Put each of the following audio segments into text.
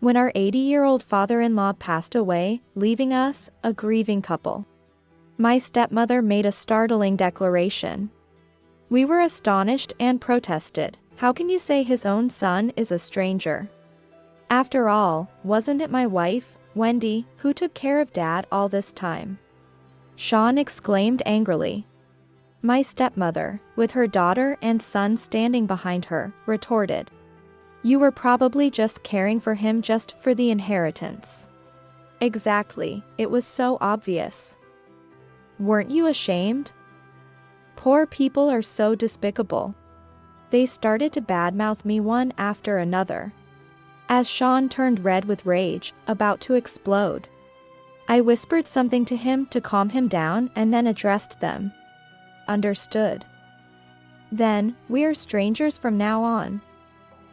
when our 80-year-old father-in-law passed away, leaving us, a grieving couple. My stepmother made a startling declaration. We were astonished and protested. How can you say his own son is a stranger? After all, wasn't it my wife, Wendy, who took care of Dad all this time? Sean exclaimed angrily. My stepmother, with her daughter and son standing behind her, retorted. You were probably just caring for him just for the inheritance. Exactly, it was so obvious. Weren't you ashamed? Poor people are so despicable. They started to badmouth me one after another. As Sean turned red with rage, about to explode, I whispered something to him to calm him down and then addressed them. Understood. Then, we are strangers from now on.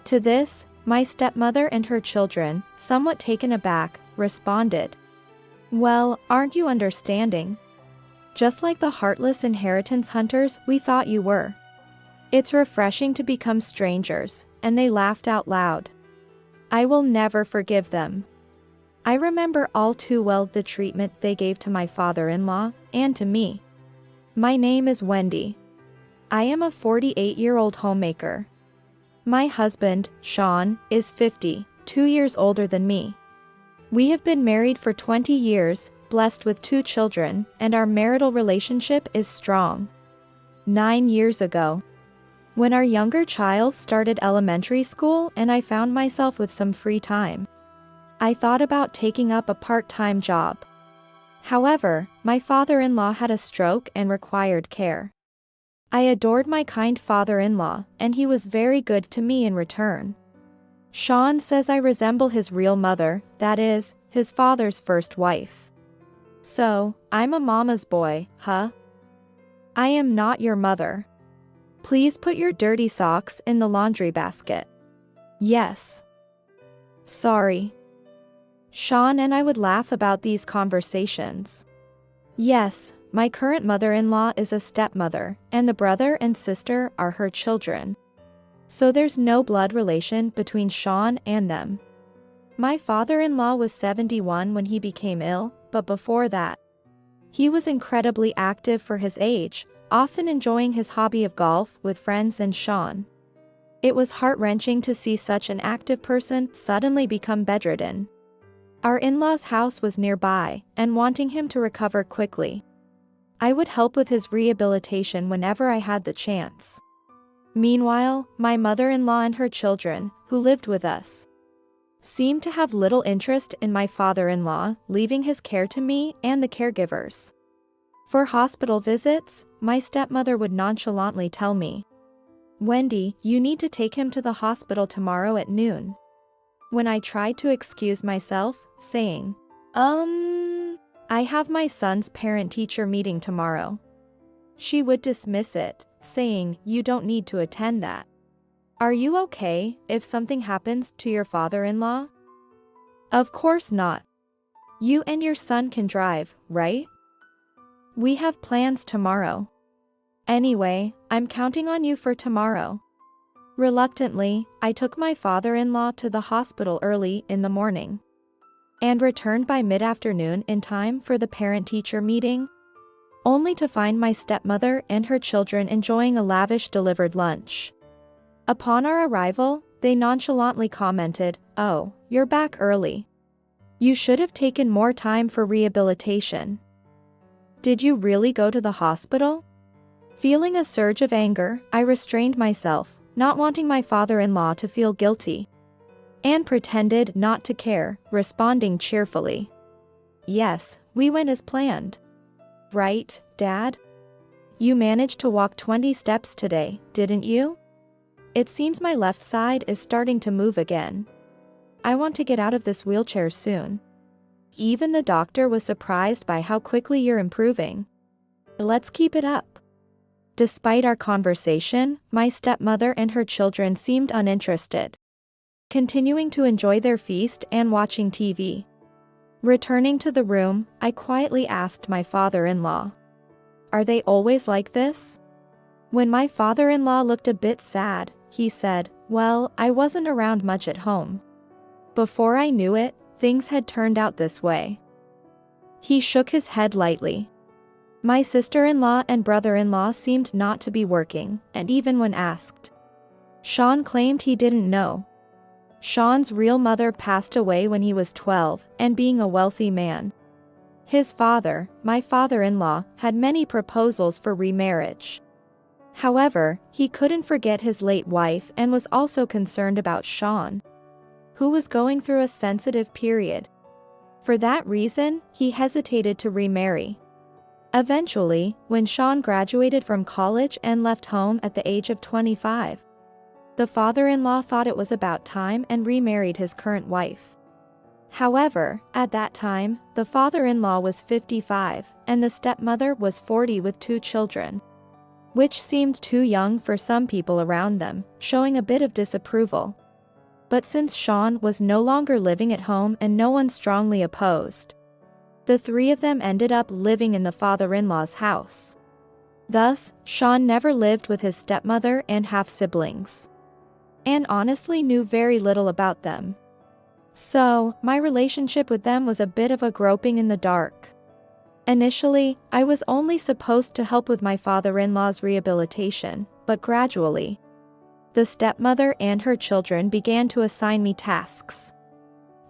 To this, my stepmother and her children, somewhat taken aback, responded. Well, aren't you understanding? Just like the heartless inheritance hunters we thought you were. It's refreshing to become strangers, and they laughed out loud. I will never forgive them. I remember all too well the treatment they gave to my father-in-law, and to me. My name is Wendy. I am a 48-year-old homemaker. My husband, Sean, is 50, 2 years older than me. We have been married for 20 years, blessed with 2 children, and our marital relationship is strong. 9 years ago, when our younger child started elementary school and I found myself with some free time, I thought about taking up a part-time job. However, my father-in-law had a stroke and required care. I adored my kind father-in-law, and he was very good to me in return. Sean says I resemble his real mother, that is, his father's first wife. So, I'm a mama's boy, huh? I am not your mother. Please put your dirty socks in the laundry basket. Yes. Sorry. Sean and I would laugh about these conversations. Yes, my current mother-in-law is a stepmother, and the brother and sister are her children. So there's no blood relation between Sean and them. My father-in-law was 71 when he became ill, but before that, he was incredibly active for his age, often enjoying his hobby of golf with friends and Sean. It was heart-wrenching to see such an active person suddenly become bedridden. Our in-laws' house was nearby, and wanting him to recover quickly, I would help with his rehabilitation whenever I had the chance. Meanwhile, my mother-in-law and her children, who lived with us, seemed to have little interest in my father-in-law, leaving his care to me and the caregivers. For hospital visits, my stepmother would nonchalantly tell me, Wendy, you need to take him to the hospital tomorrow at noon. When I tried to excuse myself, saying, I have my son's parent-teacher meeting tomorrow, she would dismiss it, saying, you don't need to attend that. Are you okay if something happens to your father-in-law? Of course not. You and your son can drive, right? We have plans tomorrow. Anyway, I'm counting on you for tomorrow. Reluctantly, I took my father-in-law to the hospital early in the morning, and returned by mid-afternoon in time for the parent-teacher meeting, only to find my stepmother and her children enjoying a lavish delivered lunch. Upon our arrival, they nonchalantly commented, "Oh, you're back early. You should have taken more time for rehabilitation." Did you really go to the hospital? Feeling a surge of anger, I restrained myself, not wanting my father-in-law to feel guilty, and pretended not to care, responding cheerfully, "Yes, we went as planned. Right, Dad? You managed to walk 20 steps today, didn't you? It seems my left side is starting to move again. I want to get out of this wheelchair soon. Even the doctor was surprised by how quickly you're improving. Let's keep it up." Despite our conversation, my stepmother and her children seemed uninterested, continuing to enjoy their feast and watching TV. Returning to the room, I quietly asked my father-in-law, "Are they always like this?" When my father-in-law looked a bit sad, he said, "Well, I wasn't around much at home. Before I knew it, things had turned out this way. He shook his head lightly. My sister-in-law and brother-in-law seemed not to be working, and even when asked, Sean claimed he didn't know. Sean's real mother passed away when he was 12, and being a wealthy man, his father, my father-in-law, had many proposals for remarriage. However, he couldn't forget his late wife and was also concerned about Sean, who was going through a sensitive period. For that reason, he hesitated to remarry. Eventually, when Sean graduated from college and left home at the age of 25, the father-in-law thought it was about time and remarried his current wife. However, at that time, the father-in-law was 55, and the stepmother was 40 with 2 children, which seemed too young for some people around them, showing a bit of disapproval. But since Sean was no longer living at home and no one strongly opposed, the 3 of them ended up living in the father-in-law's house. Thus, Sean never lived with his stepmother and half-siblings, and honestly knew very little about them. So, my relationship with them was a bit of a groping in the dark. Initially, I was only supposed to help with my father-in-law's rehabilitation, but gradually, the stepmother and her children began to assign me tasks.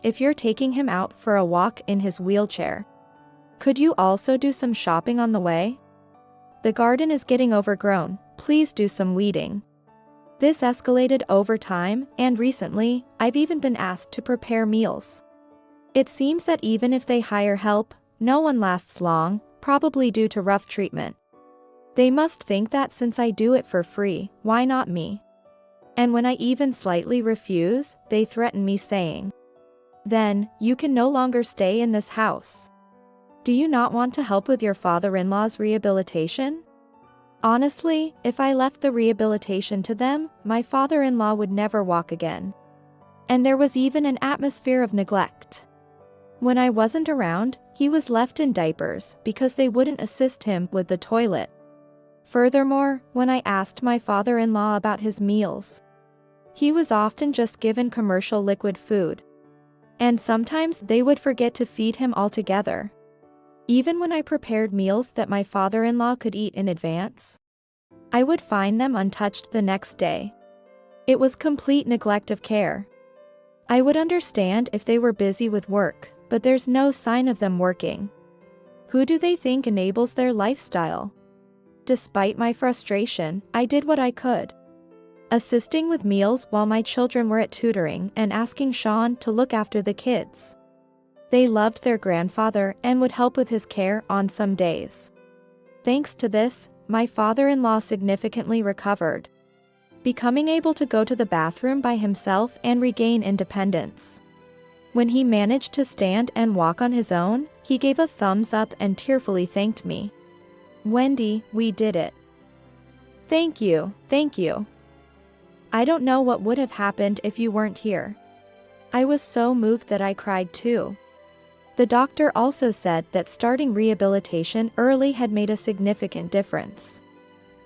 If you're taking him out for a walk in his wheelchair, could you also do some shopping on the way? The garden is getting overgrown, please do some weeding. This escalated over time, and recently, I've even been asked to prepare meals. It seems that even if they hire help, no one lasts long, probably due to rough treatment. They must think that since I do it for free, why not me? And when I even slightly refuse, they threaten me saying, "Then, you can no longer stay in this house. Do you not want to help with your father-in-law's rehabilitation?" Honestly, if I left the rehabilitation to them, my father-in-law would never walk again. And there was even an atmosphere of neglect. When I wasn't around, he was left in diapers because they wouldn't assist him with the toilet. Furthermore, when I asked my father-in-law about his meals, he was often just given commercial liquid food. And sometimes they would forget to feed him altogether. Even when I prepared meals that my father-in-law could eat in advance, I would find them untouched the next day. It was complete neglect of care. I would understand if they were busy with work, but there's no sign of them working. Who do they think enables their lifestyle? Despite my frustration, I did what I could, assisting with meals while my children were at tutoring and asking Sean to look after the kids. They loved their grandfather and would help with his care on some days. Thanks to this, my father-in-law significantly recovered, becoming able to go to the bathroom by himself and regain independence. When he managed to stand and walk on his own, he gave a thumbs up and tearfully thanked me. "Wendy, we did it. Thank you, thank you. I don't know what would have happened if you weren't here." I was so moved that I cried too. The doctor also said that starting rehabilitation early had made a significant difference.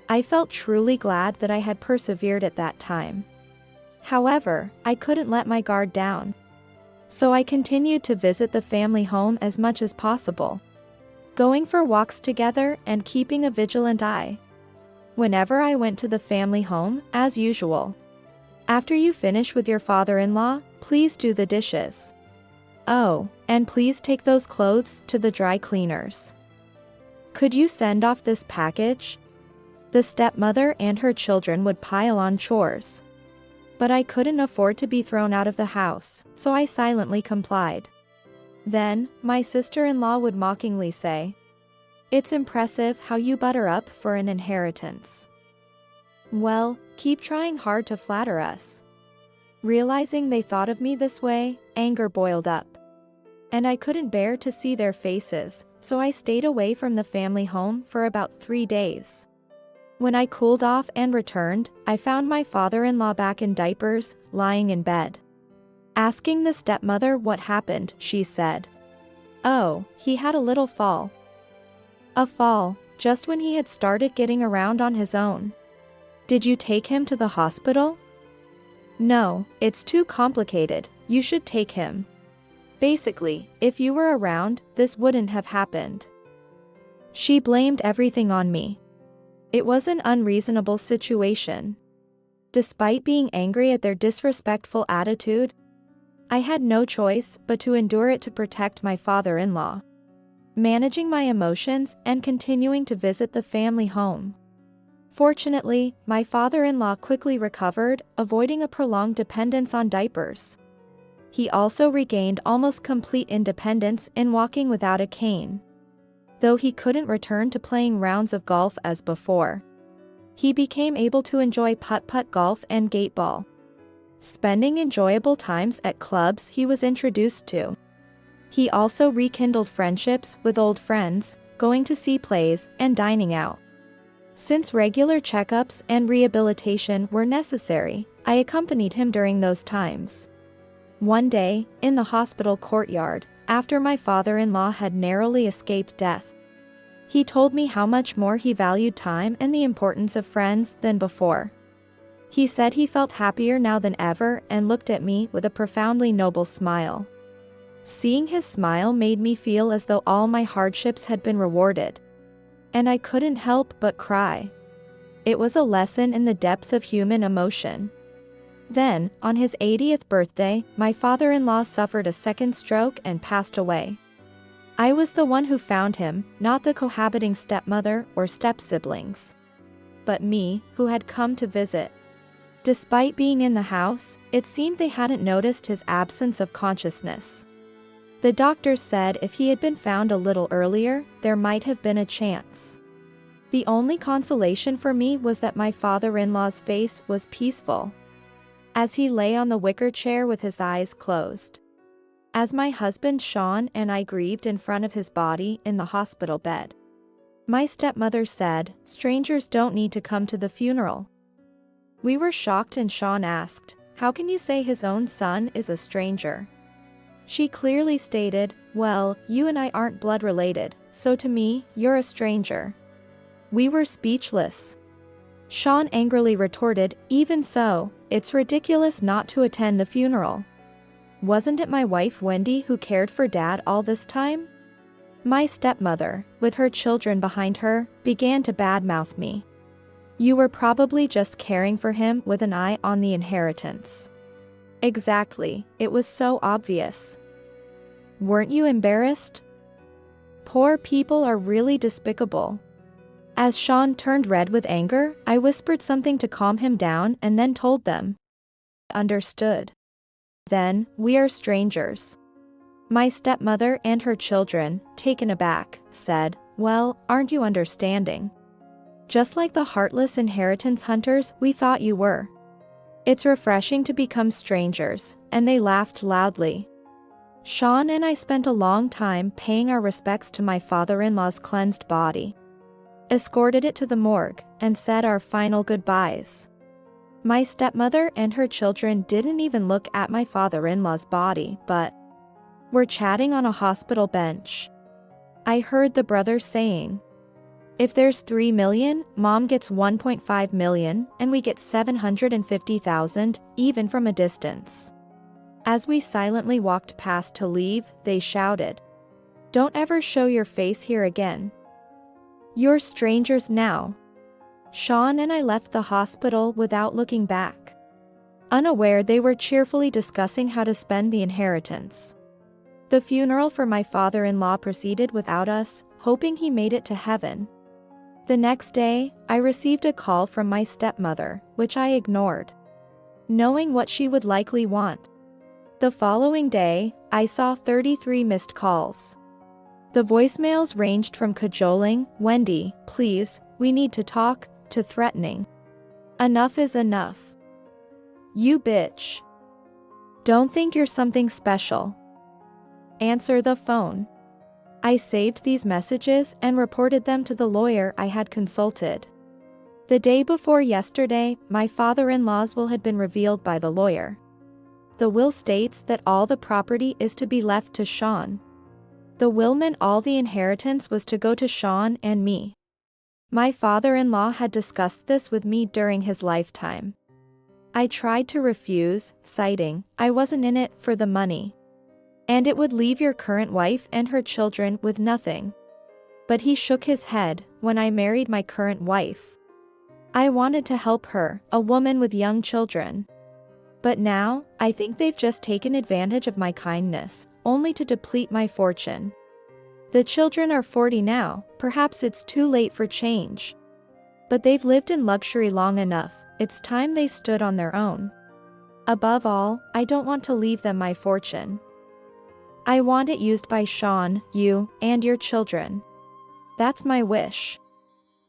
I felt truly glad that I had persevered at that time. However, I couldn't let my guard down. So I continued to visit the family home as much as possible, going for walks together and keeping a vigilant eye whenever I went to the family home, as usual. "After you finish with your father-in-law, please do the dishes. Oh, and please take those clothes to the dry cleaners. Could you send off this package?" The stepmother and her children would pile on chores. But I couldn't afford to be thrown out of the house, so I silently complied. Then, my sister-in-law would mockingly say, "It's impressive how you butter up for an inheritance. Well, keep trying hard to flatter us." Realizing they thought of me this way, anger boiled up. And I couldn't bear to see their faces, so I stayed away from the family home for about 3 days. When I cooled off and returned, I found my father-in-law back in diapers, lying in bed. Asking the stepmother what happened, she said, "Oh, he had a little fall." A fall, just when he had started getting around on his own. "Did you take him to the hospital?" No, it's too complicated, you should take him. Basically, if you were around, this wouldn't have happened. She blamed everything on me. It was an unreasonable situation. Despite being angry at their disrespectful attitude, I had no choice but to endure it to protect my father-in-law. Managing my emotions and continuing to visit the family home. Fortunately, my father-in-law quickly recovered, avoiding a prolonged dependence on diapers. He also regained almost complete independence in walking without a cane. Though he couldn't return to playing rounds of golf as before, he became able to enjoy putt-putt golf and gate ball, spending enjoyable times at clubs he was introduced to. He also rekindled friendships with old friends, going to see plays and dining out. Since regular checkups and rehabilitation were necessary, I accompanied him during those times. One day, in the hospital courtyard, after my father-in-law had narrowly escaped death, he told me how much more he valued time and the importance of friends than before. He said he felt happier now than ever and looked at me with a profoundly noble smile. Seeing his smile made me feel as though all my hardships had been rewarded. And I couldn't help but cry. It was a lesson in the depth of human emotion. Then, on his 80th birthday, my father-in-law suffered a second stroke and passed away. I was the one who found him, not the cohabiting stepmother or step-siblings, but me, who had come to visit. Despite being in the house, it seemed they hadn't noticed his absence of consciousness. The doctors said if he had been found a little earlier, there might have been a chance. The only consolation for me was that my father-in-law's face was peaceful, as he lay on the wicker chair with his eyes closed. As my husband Sean and I grieved in front of his body in the hospital bed, my stepmother said, "Strangers don't need to come to the funeral." We were shocked and Sean asked, "How can you say his own son is a stranger?" She clearly stated, "Well, you and I aren't blood related, so to me, you're a stranger." We were speechless. Sean angrily retorted, "Even so, it's ridiculous not to attend the funeral. Wasn't it my wife Wendy who cared for Dad all this time?" My stepmother, with her children behind her, began to badmouth me. "You were probably just caring for him with an eye on the inheritance." Exactly, it was so obvious. Weren't you embarrassed? Poor people are really despicable. As Sean turned red with anger, I whispered something to calm him down and then told them. Understood. Then, "We are strangers." My stepmother and her children, taken aback, said, "Well, aren't you understanding? Just like the heartless inheritance hunters we thought you were. It's refreshing to become strangers," and they laughed loudly. Sean and I spent a long time paying our respects to my father-in-law's cleansed body, escorted it to the morgue, and said our final goodbyes. My stepmother and her children didn't even look at my father-in-law's body, but were chatting on a hospital bench. I heard the brother saying, "If there's 3 million, Mom gets 1.5 million, and we get 750,000, even from a distance." As we silently walked past to leave, they shouted, "Don't ever show your face here again. You're strangers now." Sean and I left the hospital without looking back, unaware they were cheerfully discussing how to spend the inheritance. The funeral for my father-in-law proceeded without us, hoping he made it to heaven. The next day, I received a call from my stepmother, which I ignored, knowing what she would likely want. The following day, I saw 33 missed calls. The voicemails ranged from cajoling, "Wendy, please, we need to talk," to threatening, "Enough is enough. You bitch. Don't think you're something special. Answer the phone." I saved these messages and reported them to the lawyer I had consulted. The day before yesterday, my father-in-law's will had been revealed by the lawyer. The will states that all the property is to be left to Sean. The will meant all the inheritance was to go to Sean and me. My father-in-law had discussed this with me during his lifetime. I tried to refuse, citing, I wasn't in it for the money. And it would leave your current wife and her children with nothing. But he shook his head. When I married my current wife, I wanted to help her, a woman with young children. But now, I think they've just taken advantage of my kindness, only to deplete my fortune. The children are 40 now, perhaps it's too late for change. But they've lived in luxury long enough, it's time they stood on their own. Above all, I don't want to leave them my fortune. I want it used by Sean, you, and your children. That's my wish.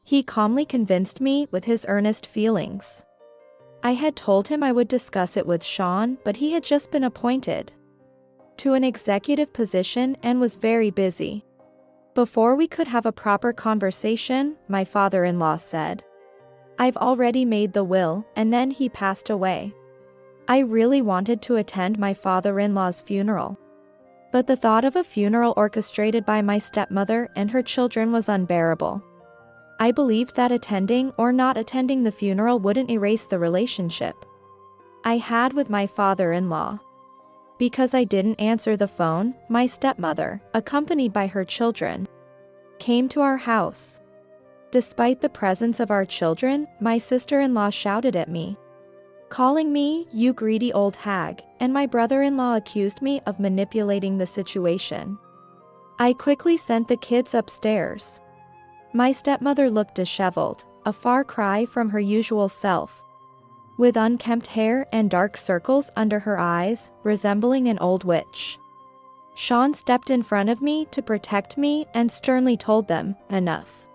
He calmly convinced me with his earnest feelings. I had told him I would discuss it with Sean, but he had just been appointed to an executive position and was very busy. Before we could have a proper conversation, my father-in-law said, I've already made the will, and then he passed away. I really wanted to attend my father-in-law's funeral. But the thought of a funeral orchestrated by my stepmother and her children was unbearable. I believed that attending or not attending the funeral wouldn't erase the relationship I had with my father-in-law. Because I didn't answer the phone, my stepmother, accompanied by her children, came to our house. Despite the presence of our children, my sister-in-law shouted at me, calling me, you greedy old hag, and my brother-in-law accused me of manipulating the situation. I quickly sent the kids upstairs. My stepmother looked disheveled, a far cry from her usual self, with unkempt hair and dark circles under her eyes, resembling an old witch. Sean stepped in front of me to protect me and sternly told them, enough.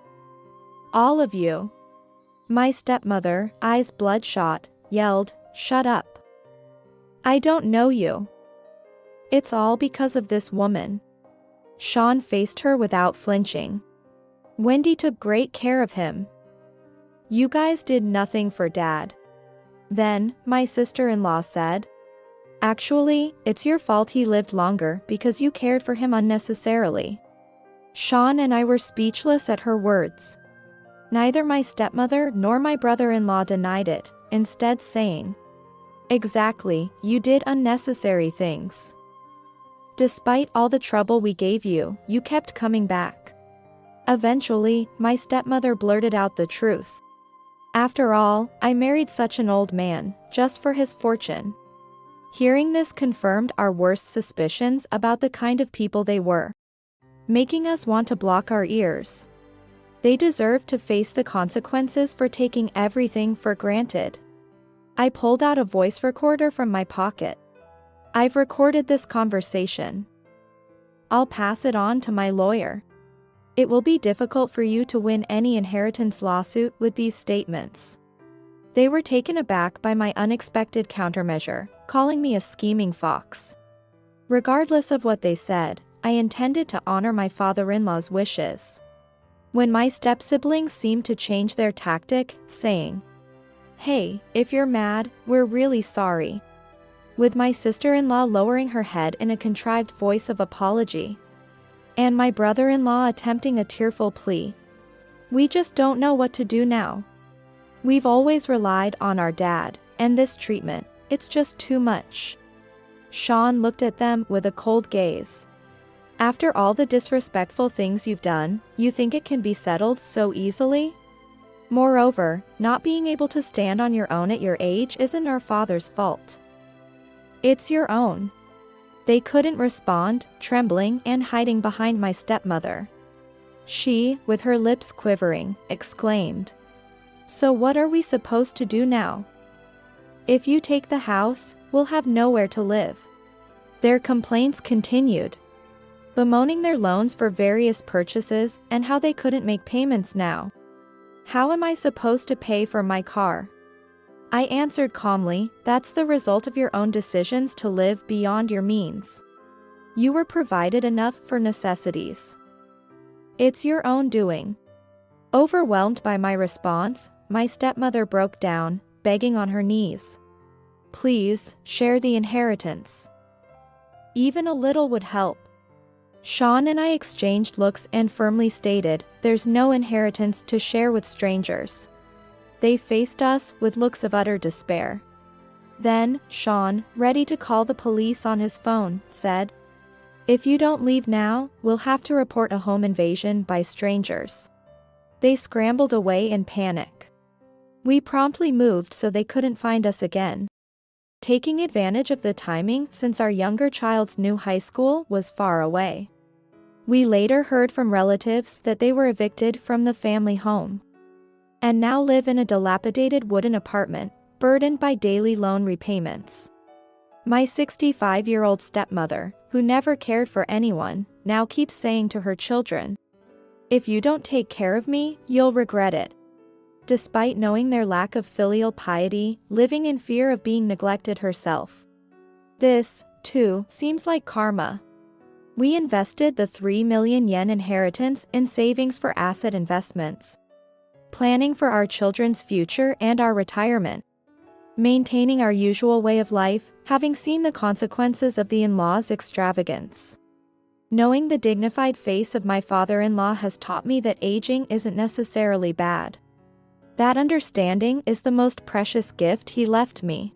All of you. My stepmother, eyes bloodshot, yelled, shut up. I don't know you. It's all because of this woman. Sean faced her without flinching. Wendy took great care of him. You guys did nothing for Dad. Then, my sister-in-law said, actually, it's your fault he lived longer because you cared for him unnecessarily. Sean and I were speechless at her words. Neither my stepmother nor my brother-in-law denied it, instead saying, exactly, you did unnecessary things. Despite all the trouble we gave you, you kept coming back. Eventually, my stepmother blurted out the truth. After all, I married such an old man, just for his fortune. Hearing this confirmed our worst suspicions about the kind of people they were, making us want to block our ears. They deserved to face the consequences for taking everything for granted. I pulled out a voice recorder from my pocket. I've recorded this conversation. I'll pass it on to my lawyer. It will be difficult for you to win any inheritance lawsuit with these statements. They were taken aback by my unexpected countermeasure, calling me a scheming fox. Regardless of what they said, I intended to honor my father-in-law's wishes. When my step-siblings seemed to change their tactic, saying, hey, if you're mad, we're really sorry. With my sister-in-law lowering her head in a contrived voice of apology, and my brother-in-law attempting a tearful plea. We just don't know what to do now. We've always relied on our dad, and this treatment, it's just too much. Sean looked at them with a cold gaze. After all the disrespectful things you've done, you think it can be settled so easily? Moreover, not being able to stand on your own at your age isn't our father's fault. It's your own. They couldn't respond, trembling and hiding behind my stepmother. She, with her lips quivering, exclaimed, so what are we supposed to do now? If you take the house, we'll have nowhere to live. Their complaints continued, bemoaning their loans for various purchases and how they couldn't make payments now. How am I supposed to pay for my car? I answered calmly, that's the result of your own decisions to live beyond your means. You were provided enough for necessities. It's your own doing. Overwhelmed by my response, my stepmother broke down, begging on her knees. Please, share the inheritance. Even a little would help. Sean and I exchanged looks and firmly stated, there's no inheritance to share with strangers. They faced us with looks of utter despair. Then, Sean, ready to call the police on his phone, said, "If you don't leave now, we'll have to report a home invasion by strangers." They scrambled away in panic. We promptly moved so they couldn't find us again. Taking advantage of the timing since our younger child's new high school was far away. We later heard from relatives that they were evicted from the family home and now live in a dilapidated wooden apartment, burdened by daily loan repayments. My 65-year-old stepmother, who never cared for anyone, now keeps saying to her children, "If you don't take care of me, you'll regret it." Despite knowing their lack of filial piety, living in fear of being neglected herself. This, too, seems like karma. We invested the 3 million yen inheritance in savings for asset investments, planning for our children's future and our retirement, maintaining our usual way of life, having seen the consequences of the in-laws' extravagance. Knowing the dignified face of my father-in-law has taught me that aging isn't necessarily bad. That understanding is the most precious gift he left me.